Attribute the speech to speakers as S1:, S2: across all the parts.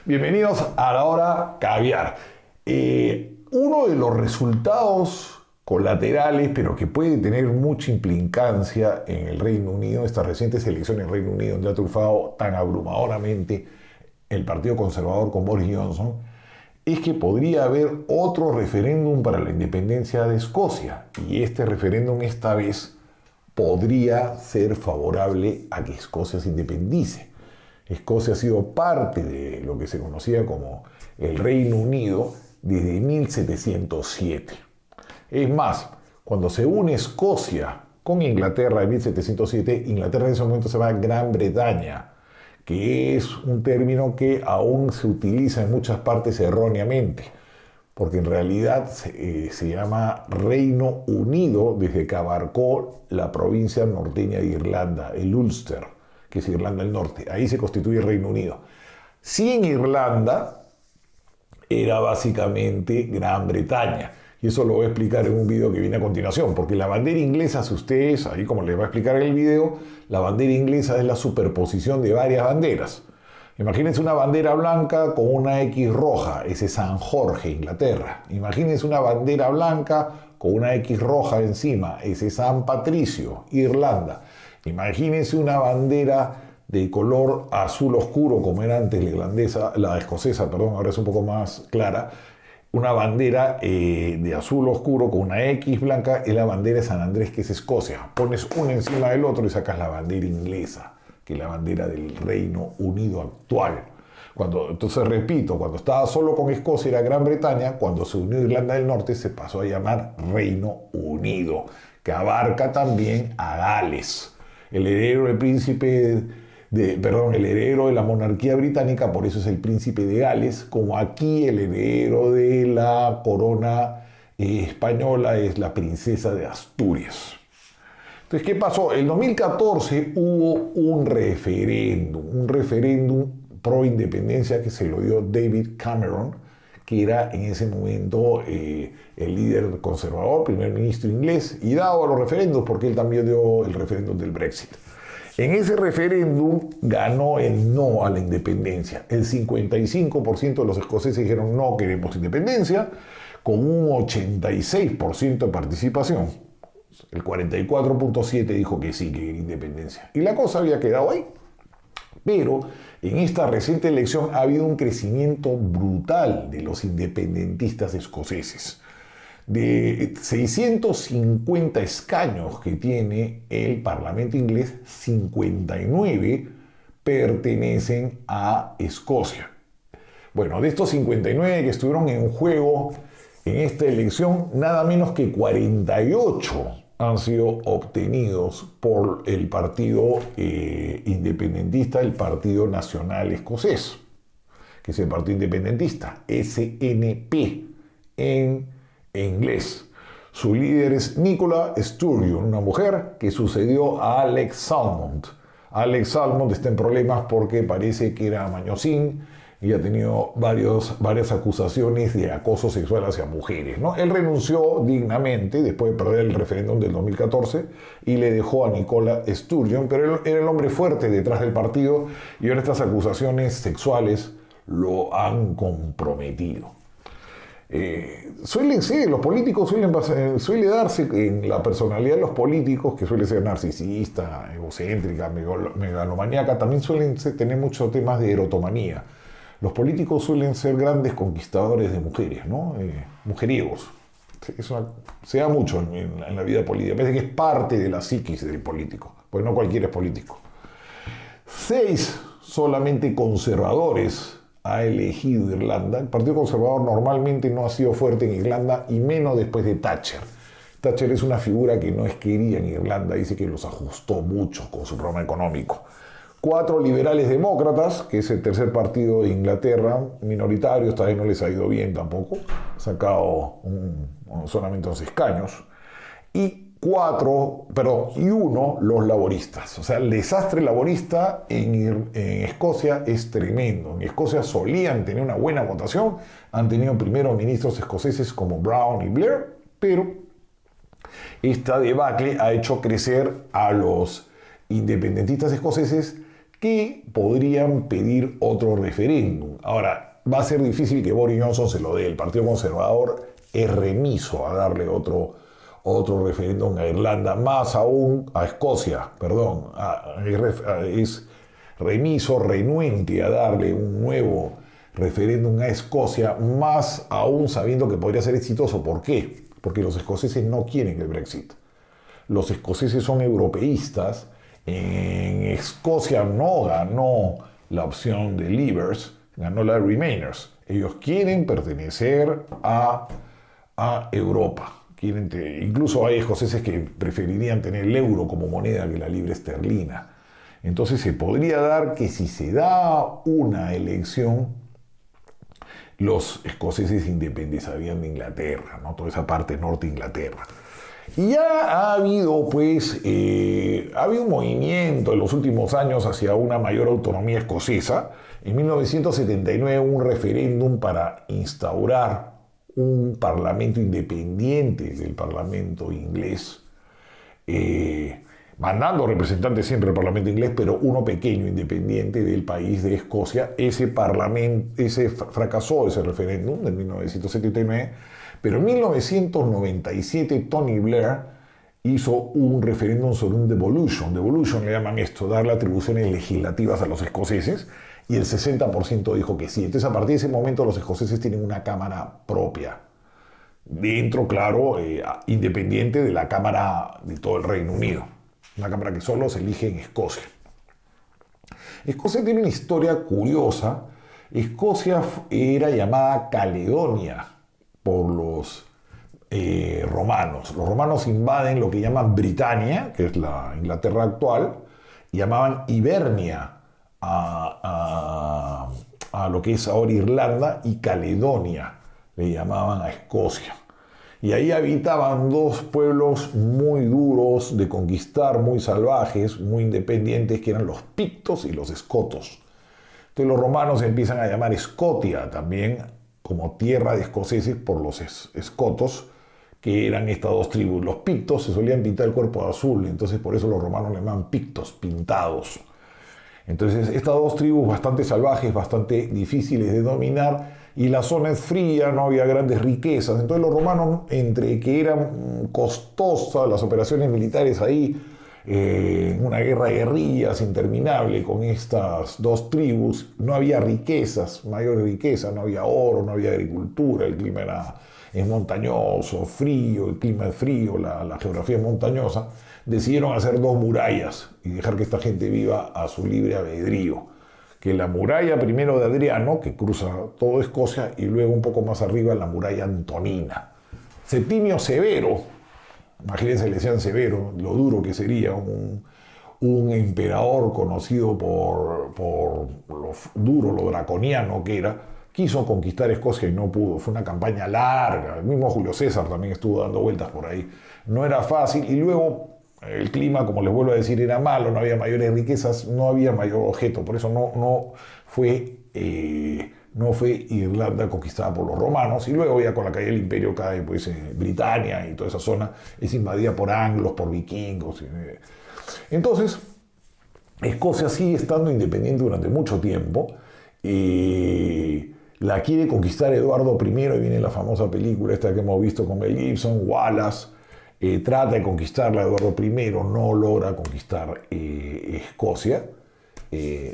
S1: Bienvenidos a la hora caviar. Uno de los resultados colaterales, pero que puede tener mucha implicancia en el Reino Unido, estas recientes elecciones en el Reino Unido, donde ha triunfado tan abrumadoramente el Partido Conservador con Boris Johnson, es que podría haber otro referéndum para la independencia de Escocia. Y este referéndum esta vez podría ser favorable a que Escocia se independice. Escocia ha sido parte de lo que se conocía como el Reino Unido desde 1707. Es más, cuando se une Escocia con Inglaterra en 1707, Inglaterra en ese momento se llama Gran Bretaña, que es un término que aún se utiliza en muchas partes erróneamente, porque en realidad se llama Reino Unido desde que abarcó la provincia norteña de Irlanda, el Ulster, que es Irlanda del Norte. Ahí se constituye el Reino Unido. Sí, en Irlanda era básicamente Gran Bretaña. Y eso lo voy a explicar en un video que viene a continuación, porque la bandera inglesa, si ustedes, ahí como les va a explicar en el video, la bandera inglesa es la superposición de varias banderas. Imagínense una bandera blanca con una X roja, ese es San Jorge, Inglaterra. Imagínense una bandera blanca con una X roja encima, ese es San Patricio, Irlanda. Imagínense una bandera de color azul oscuro, como era antes la escocesa, perdón, ahora es un poco más clara. Una bandera de azul oscuro con una X blanca es la bandera de San Andrés, que es Escocia. Pones uno encima del otro y sacas la bandera inglesa, que es la bandera del Reino Unido actual. Entonces, repito, cuando estaba solo con Escocia era Gran Bretaña, cuando se unió Irlanda del Norte se pasó a llamar Reino Unido, que abarca también a Gales. El heredero de la monarquía británica, por eso es el príncipe de Gales, como aquí el heredero de la corona española es la princesa de Asturias. Entonces, ¿qué pasó? En 2014 hubo un referéndum pro independencia que se lo dio David Cameron, que era en ese momento el líder conservador, primer ministro inglés, y dado a los referendos, porque él también dio el referéndum del Brexit. En ese referéndum ganó el no a la independencia. El 55% de los escoceses dijeron no queremos independencia, con un 86% de participación. El 44.7% dijo que sí, que quería independencia. Y la cosa había quedado ahí. Pero en esta reciente elección ha habido un crecimiento brutal de los independentistas escoceses. De 650 escaños que tiene el Parlamento inglés, 59 pertenecen a Escocia. Bueno, de estos 59 que estuvieron en juego en esta elección, nada menos que 48 han sido obtenidos por el partido independentista, el Partido Nacional Escocés, que es el Partido Independentista, SNP en inglés. Su líder es Nicola Sturgeon, una mujer que sucedió a Alex Salmond. Alex Salmond está en problemas porque parece que era mañosín y ha tenido varias acusaciones de acoso sexual hacia mujeres, ¿no? Él renunció dignamente después de perder el referéndum del 2014 y le dejó a Nicola Sturgeon, pero él era el hombre fuerte detrás del partido y ahora estas acusaciones sexuales lo han comprometido. Los políticos suele darse en la personalidad de los políticos, que suele ser narcisista, egocéntrica, megalomaníaca, también suelen tener muchos temas de erotomanía. Los políticos suelen ser grandes conquistadores de mujeres, ¿no? Mujeriegos. Eso se da mucho en la vida política. Parece que es parte de la psiquis del político, pues no cualquiera es político. 6 solamente conservadores ha elegido Irlanda. El Partido Conservador normalmente no ha sido fuerte en Irlanda y menos después de Thatcher. Thatcher es una figura que no es querida en Irlanda, dice que los ajustó mucho con su programa económico. 4 liberales demócratas, que es el tercer partido de Inglaterra, minoritarios, esta vez no les ha ido bien tampoco, ha sacado solamente 11 escaños. Y 1 los laboristas. O sea, el desastre laborista en Escocia es tremendo. En Escocia solían tener una buena votación, han tenido primero ministros escoceses como Brown y Blair, pero esta debacle ha hecho crecer a los independentistas escoceses que podrían pedir otro referéndum. Ahora, va a ser difícil que Boris Johnson se lo dé. El Partido Conservador es remiso a darle otro referéndum a Irlanda, más aún a Escocia, perdón, es remiso, renuente a darle un nuevo referéndum a Escocia, más aún sabiendo que podría ser exitoso. ¿Por qué? Porque los escoceses no quieren el Brexit. Los escoceses son europeístas. En Escocia no ganó la opción de Leavers, ganó la de Remainers. Ellos quieren pertenecer a Europa. Incluso hay escoceses que preferirían tener el euro como moneda que la libra esterlina. Entonces se podría dar que si se da una elección, los escoceses se independizarían de Inglaterra, ¿no? Toda esa parte norte de Inglaterra. Y ya ha habido, pues, ha habido un movimiento en los últimos años hacia una mayor autonomía escocesa. En 1979 un referéndum para instaurar un parlamento independiente del parlamento inglés, mandando representantes siempre al parlamento inglés, pero uno pequeño, independiente del país de Escocia. Fracasó ese referéndum de 1979, pero en 1997 Tony Blair hizo un referéndum sobre un devolution. Devolution le llaman esto, darle atribuciones legislativas a los escoceses, y el 60% dijo que sí. Entonces, a partir de ese momento, los escoceses tienen una cámara propia. Dentro, claro, independiente de la cámara de todo el Reino Unido. Una cámara que solo se elige en Escocia. Escocia tiene una historia curiosa. Escocia era llamada Caledonia por los romanos. Los romanos invaden lo que llaman Britania, que es la Inglaterra actual, y llamaban Hibernia a lo que es ahora Irlanda, y Caledonia le llamaban a Escocia. Y ahí habitaban dos pueblos muy duros de conquistar, muy salvajes, muy independientes, que eran los pictos y los escotos. Entonces los romanos empiezan a llamar Escotia también como tierra de escoceses por los escotos, que eran estas dos tribus. Los pictos se solían pintar el cuerpo de azul, entonces por eso los romanos le llaman pictos, pintados. Entonces estas dos tribus bastante salvajes, bastante difíciles de dominar, y la zona es fría, no había grandes riquezas. Entonces los romanos, entre que eran costosas las operaciones militares ahí, una guerra de guerrillas interminable con estas dos tribus, no había riquezas, mayor riqueza, no había oro, no había agricultura, el clima es montañoso, frío, el clima es frío, la geografía es montañosa. Decidieron hacer dos murallas y dejar que esta gente viva a su libre albedrío. Que la muralla primero de Adriano, que cruza toda Escocia, y luego un poco más arriba la muralla Antonina. Septimio Severo, imagínense, le decían Severo, lo duro que sería un emperador conocido por lo duro, lo draconiano que era, quiso conquistar Escocia y no pudo. Fue una campaña larga, el mismo Julio César también estuvo dando vueltas por ahí. No era fácil, y luego el clima, como les vuelvo a decir, era malo, no había mayores riquezas, no había mayor objeto. Por eso no fue Irlanda conquistada por los romanos, y luego ya con la caída del imperio cae pues Britania, y toda esa zona es invadida por anglos, por vikingos. Entonces Escocia sigue estando independiente durante mucho tiempo. La quiere conquistar Eduardo I, y viene la famosa película esta que hemos visto con Mel Gibson, Wallace. Trata de conquistarla Eduardo I, no logra conquistar Escocia.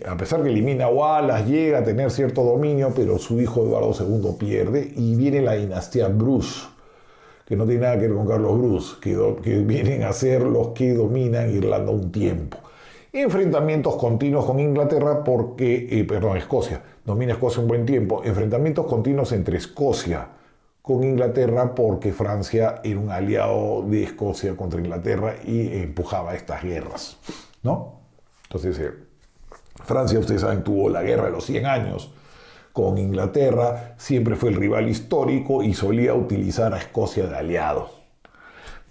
S1: A pesar que elimina a Wallace, llega a tener cierto dominio, pero su hijo Eduardo II pierde, y viene la dinastía Bruce, que no tiene nada que ver con Carlos Bruce, que vienen a ser los que dominan Irlanda un tiempo. Enfrentamientos continuos con Inglaterra Escocia. Domina Escocia un buen tiempo. Enfrentamientos continuos entre Escocia con Inglaterra, porque Francia era un aliado de Escocia contra Inglaterra y empujaba estas guerras, ¿no? Entonces, Francia, ustedes saben, tuvo la guerra de los 100 años con Inglaterra, siempre fue el rival histórico y solía utilizar a Escocia de aliado.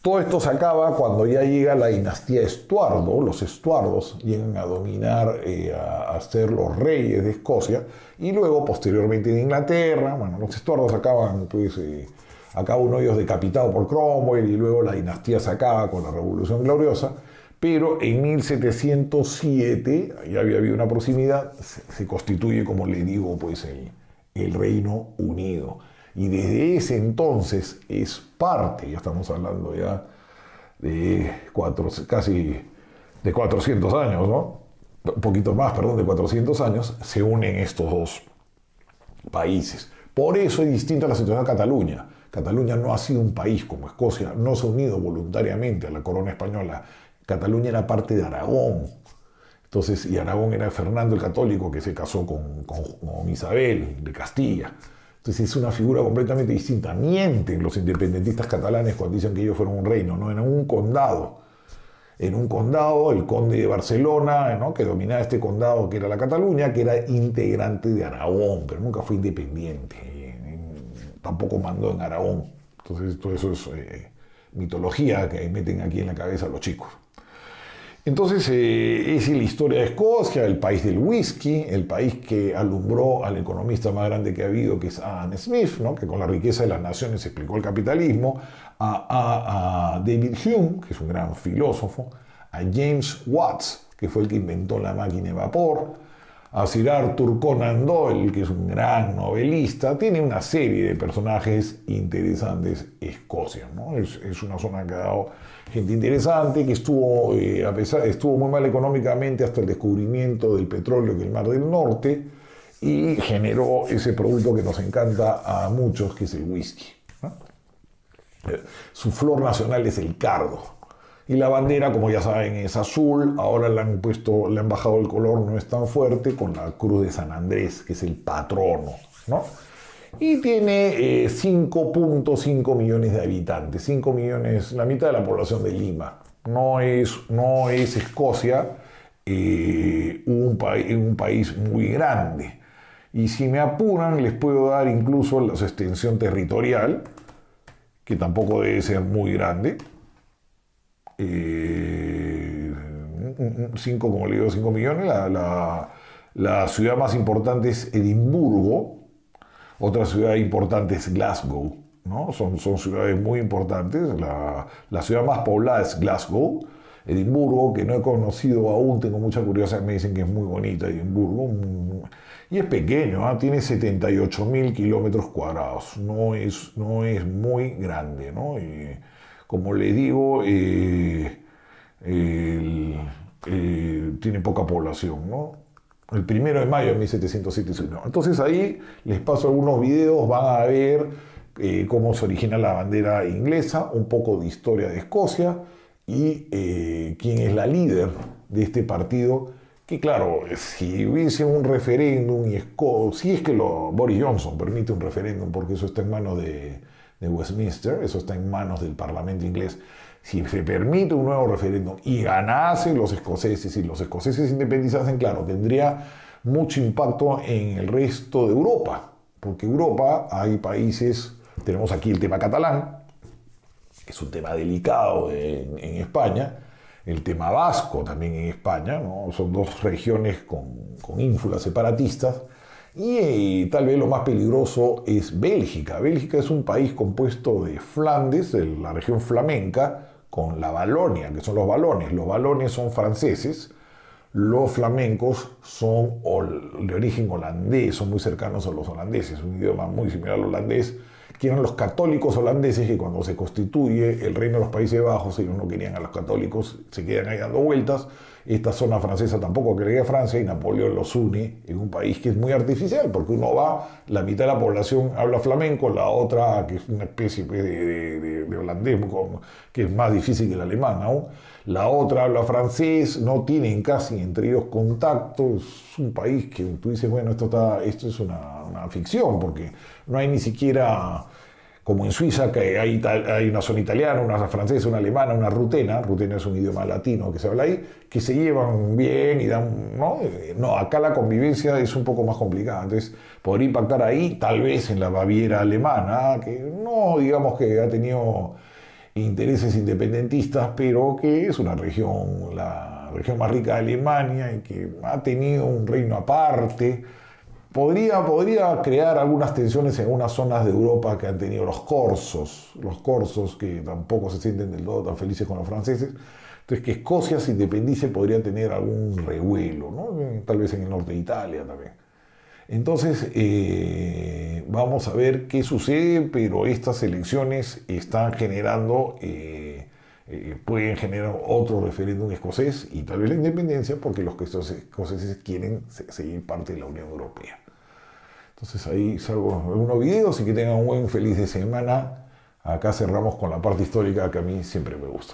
S1: Todo esto se acaba cuando ya llega la dinastía Estuardo. Los Estuardos llegan a dominar, a ser los reyes de Escocia, y luego posteriormente de Inglaterra. Bueno, los Estuardos acaban, pues, acaba uno de ellos decapitado por Cromwell, y luego la dinastía se acaba con la Revolución Gloriosa. pero en 1707 ya había habido una proximidad, se constituye, como le digo, pues el Reino Unido. Y desde ese entonces es parte, ya estamos hablando ya de casi de 400 años, ¿no? Un poquito más, perdón, de 400 años, se unen estos dos países. Por eso es distinta la situación de Cataluña. Cataluña no ha sido un país como Escocia, no se ha unido voluntariamente a la corona española. Cataluña era parte de Aragón. Entonces, y Aragón era Fernando el Católico, que se casó con Isabel de Castilla. Entonces es una figura completamente distinta. Mienten los independentistas catalanes cuando dicen que ellos fueron un reino, no, eran un condado. En un condado, el conde de Barcelona, ¿no?, que dominaba este condado que era la Cataluña, que era integrante de Aragón, pero nunca fue independiente, tampoco mandó en Aragón. Entonces todo eso es mitología que meten aquí en la cabeza los chicos. Entonces es la historia de Escocia, el país del whisky, el país que alumbró al economista más grande que ha habido, que es Adam Smith, ¿no?, que con la riqueza de las naciones explicó el capitalismo, a David Hume, que es un gran filósofo, a James Watts, que fue el que inventó la máquina de vapor, a Sir Arthur Conan Doyle, que es un gran novelista. Tiene una serie de personajes interesantes Escocia, ¿no? Es una zona que ha dado gente interesante, que estuvo muy mal económicamente hasta el descubrimiento del petróleo en el Mar del Norte y generó ese producto que nos encanta a muchos, que es el whisky, ¿no? Su flor nacional es el cardo. Y la bandera, como ya saben, es azul. Ahora le han bajado el color, no es tan fuerte, con la cruz de San Andrés, que es el patrono, ¿no? Y tiene 5.5 millones de habitantes. 5 millones, la mitad de la población de Lima. No es Escocia, un país muy grande. Y si me apuran, les puedo dar incluso la extensión territorial, que tampoco debe ser muy grande. 5 millones. La ciudad más importante es Edimburgo. Otra ciudad importante es Glasgow, ¿no? Son ciudades muy importantes. La ciudad más poblada es Glasgow. Edimburgo, que no he conocido aún, tengo mucha curiosidad, me dicen que es muy bonita Edimburgo. Y es pequeño, ¿eh? Tiene 78.000 kilómetros cuadrados. No es muy grande, ¿no? Y, como le digo, tiene poca población, ¿no? El 1 de mayo de 1707. Entonces ahí les paso algunos videos, van a ver cómo se origina la bandera inglesa, un poco de historia de Escocia y quién es la líder de este partido, que claro, si hubiese un referéndum, si es que Boris Johnson permite un referéndum, porque eso está en manos de Westminster, eso está en manos del Parlamento inglés. Si se permite un nuevo referéndum y ganasen los escoceses y los escoceses independizasen, claro, tendría mucho impacto en el resto de Europa, porque Europa hay países, tenemos aquí el tema catalán, que es un tema delicado en España, el tema vasco también en España, ¿no? Son dos regiones con ínfulas separatistas. Y tal vez lo más peligroso es Bélgica. Bélgica es un país compuesto de Flandes, de la región flamenca, con la Valonia, que son los valones. Los valones son franceses, los flamencos son de origen holandés, son muy cercanos a los holandeses, un idioma muy similar al holandés, que eran los católicos holandeses, que cuando se constituye el Reino de los Países Bajos, ellos no querían a los católicos, se quedan ahí dando vueltas. Esta zona francesa tampoco quería a Francia y Napoleón los une en un país que es muy artificial, porque uno va, la mitad de la población habla flamenco, la otra, que es una especie de holandés, que es más difícil que el alemán aún, la otra habla francés, no tienen casi entre ellos contacto. Es un país que tú dices, bueno, esto es una ficción, porque no hay ni siquiera, como en Suiza, que hay una zona italiana, una francesa, una alemana, una rutena. Rutena es un idioma latino que se habla ahí, que se llevan bien y dan, ¿no? No, acá la convivencia es un poco más complicada. Entonces, podría impactar ahí, tal vez en la Baviera alemana, que no digamos que ha tenido intereses independentistas, pero que es una región, la región más rica de Alemania y que ha tenido un reino aparte. Podría crear algunas tensiones en algunas zonas de Europa que han tenido los corsos que tampoco se sienten del todo tan felices con los franceses. Entonces, que Escocia se independice podría tener algún revuelo, ¿no? Tal vez en el norte de Italia también. Entonces, vamos a ver qué sucede, pero estas elecciones están generando, pueden generar otro referéndum escocés y tal vez la independencia, porque los escoceses quieren seguir parte de la Unión Europea. Entonces ahí salgo algunos videos y que tengan un buen feliz de semana. Acá cerramos con la parte histórica que a mí siempre me gusta.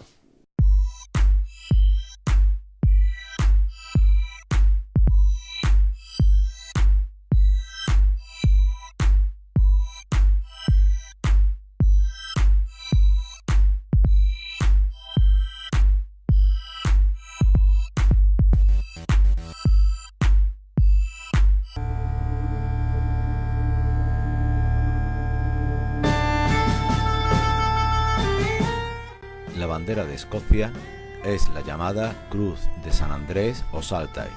S2: La bandera de Escocia es la llamada Cruz de San Andrés o Saltire.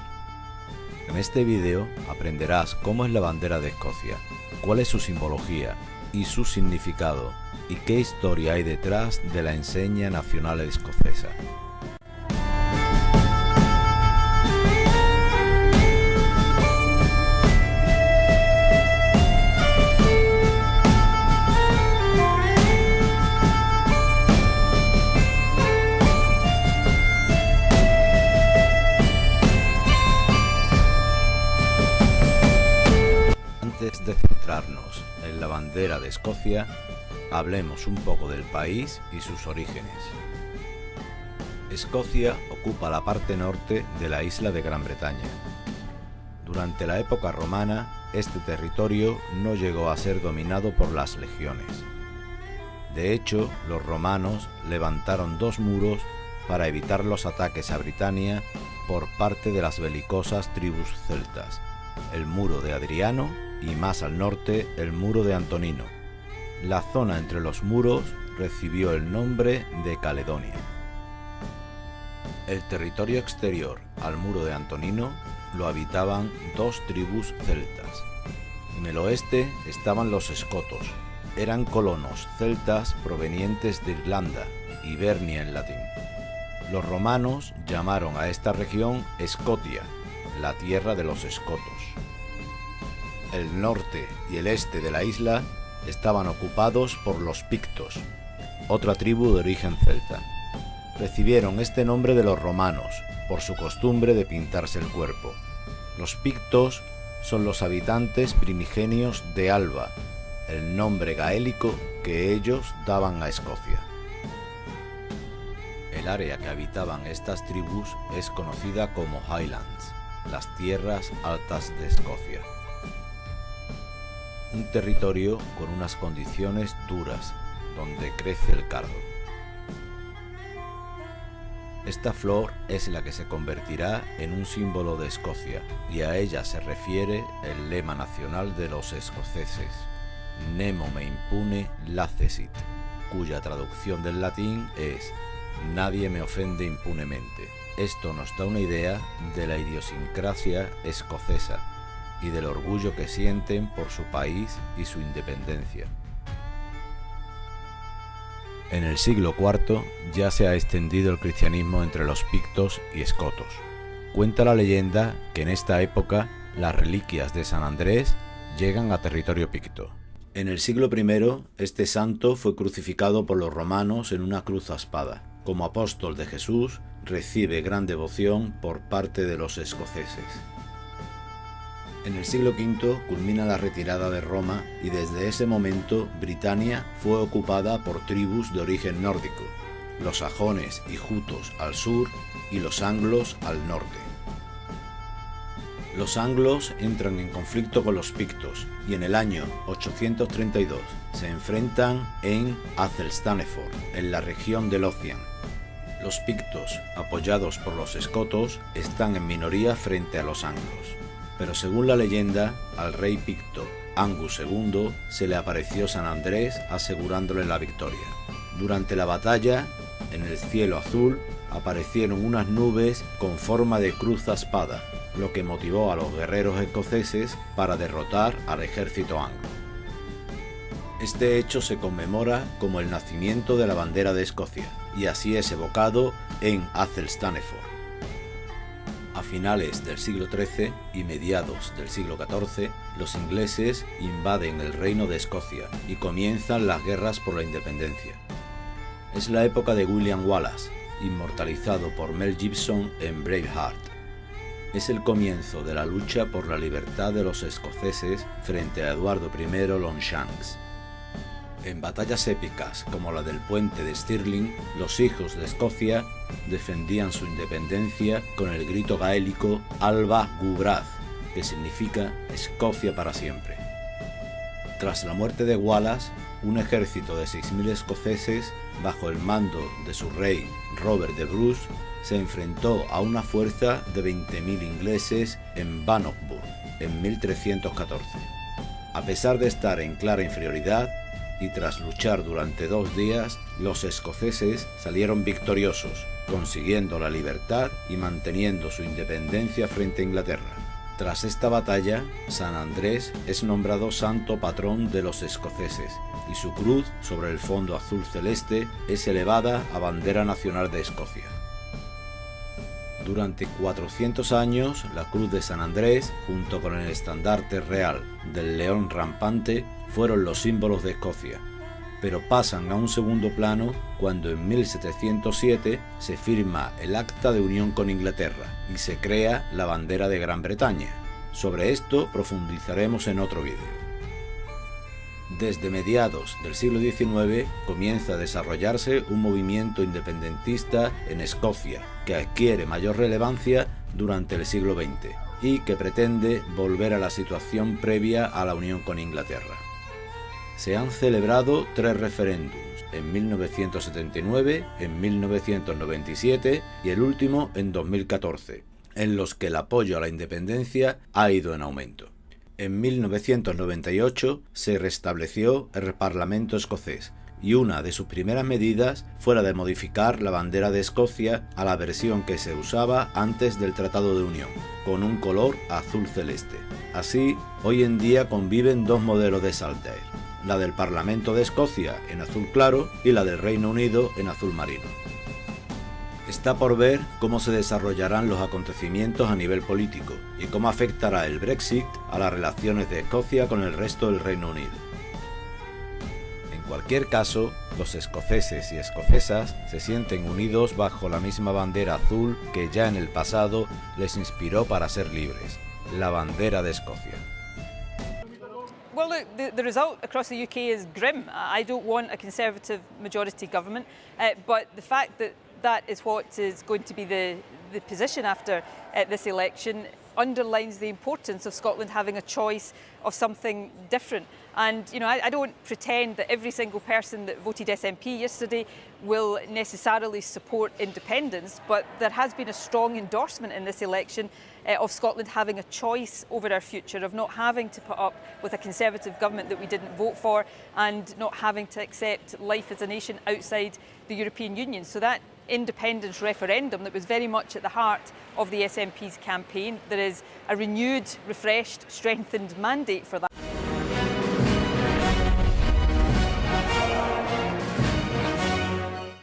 S2: En este vídeo aprenderás cómo es la bandera de Escocia, cuál es su simbología y su significado, y qué historia hay detrás de la enseña nacional escocesa. Antes de centrarnos en la bandera de Escocia, hablemos un poco del país y sus orígenes. Escocia ocupa la parte norte de la isla de Gran Bretaña. Durante la época romana, este territorio no llegó a ser dominado por las legiones. De hecho, los romanos levantaron dos muros para evitar los ataques a Britania por parte de las belicosas tribus celtas: el muro de Adriano y más al norte el muro de Antonino. La zona entre los muros recibió el nombre de Caledonia. El territorio exterior al muro de Antonino lo habitaban dos tribus celtas. En el oeste estaban los escotos. Eran colonos celtas provenientes de Irlanda, Hibernia en latín. Los romanos llamaron a esta región Escotia, la tierra de los escotos. El norte y el este de la isla estaban ocupados por los pictos, otra tribu de origen celta. Recibieron este nombre de los romanos por su costumbre de pintarse el cuerpo. Los pictos son los habitantes primigenios de Alba, el nombre gaélico que ellos daban a Escocia. El área que habitaban estas tribus es conocida como Highlands, las tierras altas de Escocia. Un territorio con unas condiciones duras, donde crece el cardo. Esta flor es la que se convertirá en un símbolo de Escocia, y a ella se refiere el lema nacional de los escoceses: Nemo me impune lacessit, cuya traducción del latín es nadie me ofende impunemente. Esto nos da una idea de la idiosincrasia escocesa y del orgullo que sienten por su país y su independencia. En el siglo IV ya se ha extendido el cristianismo entre los pictos y escotos. Cuenta la leyenda que en esta época las reliquias de San Andrés llegan a territorio picto. En el siglo I, este santo fue crucificado por los romanos en una cruz a espada. Como apóstol de Jesús, recibe gran devoción por parte de los escoceses. En el siglo V culmina la retirada de Roma y desde ese momento Britania fue ocupada por tribus de origen nórdico, los sajones y jutos al sur y los anglos al norte. Los anglos entran en conflicto con los pictos y en el año 832 se enfrentan en Athelstaneford, en la región de Lothian. Los pictos, apoyados por los escotos, están en minoría frente a los anglos. Pero según la leyenda, al rey picto Angus II se le apareció San Andrés asegurándole la victoria. Durante la batalla, en el cielo azul, aparecieron unas nubes con forma de cruz a espada, lo que motivó a los guerreros escoceses para derrotar al ejército anglo. Este hecho se conmemora como el nacimiento de la bandera de Escocia. y así es evocado en Athelstaneford. A finales del siglo XIII y mediados del siglo XIV, los ingleses invaden el Reino de Escocia y comienzan las guerras por la independencia. Es la época de William Wallace, inmortalizado por Mel Gibson en Braveheart. Es el comienzo de la lucha por la libertad de los escoceses frente a Eduardo I Longshanks. En batallas épicas como la del puente de Stirling, los hijos de Escocia defendían su independencia con el grito gaélico Alba Gubrath, que significa Escocia para siempre. Tras la muerte de Wallace, un ejército de 6.000 escoceses, bajo el mando de su rey Robert de Bruce, se enfrentó a una fuerza de 20.000 ingleses en Bannockburn en 1314. A pesar de estar en clara inferioridad, y tras luchar durante 2 días, los escoceses salieron victoriosos, consiguiendo la libertad y manteniendo su independencia frente a Inglaterra. Tras esta batalla, San Andrés es nombrado santo patrón de los escoceses y su cruz sobre el fondo azul celeste es elevada a bandera nacional de Escocia. Durante 400 años, la cruz de San Andrés, junto con el estandarte real del león rampante, fueron los símbolos de Escocia, pero pasan a un segundo plano cuando en 1707 se firma el Acta de Unión con Inglaterra y se crea la bandera de Gran Bretaña. Sobre esto profundizaremos en otro vídeo. Desde mediados del siglo XIX comienza a desarrollarse un movimiento independentista en Escocia que adquiere mayor relevancia durante el siglo XX y que pretende volver a la situación previa a la unión con Inglaterra. Se han celebrado 3 referéndums, en 1979, en 1997 y el último en 2014, en los que el apoyo a la independencia ha ido en aumento. En 1998 se restableció el Parlamento escocés y una de sus primeras medidas fue la de modificar la bandera de Escocia a la versión que se usaba antes del Tratado de Unión, con un color azul celeste. Así, hoy en día conviven 2 modelos de Saltair, la del Parlamento de Escocia en azul claro y la del Reino Unido en azul marino. Está por ver cómo se desarrollarán los acontecimientos a nivel político y cómo afectará el Brexit a las relaciones de Escocia con el resto del Reino Unido. En cualquier caso, los escoceses y escocesas se sienten unidos bajo la misma bandera azul que ya en el pasado les inspiró para ser libres, la bandera de Escocia.
S3: Well, look, the result across the UK is grim. I don't want a Conservative majority government, but the fact that that is what is going to be the position after this election underlines the importance of Scotland having a choice of something different. And, you know, I don't pretend that every single person that voted SNP yesterday will necessarily support independence, but there has been a strong endorsement in this election of Scotland having a choice over our future, of not having to put up with a Conservative government that we didn't vote for and not having to accept life as a nation outside the European Union. So that independence referendum that was very much at the heart of the SNP's campaign, there is a renewed, refreshed, strengthened mandate for that.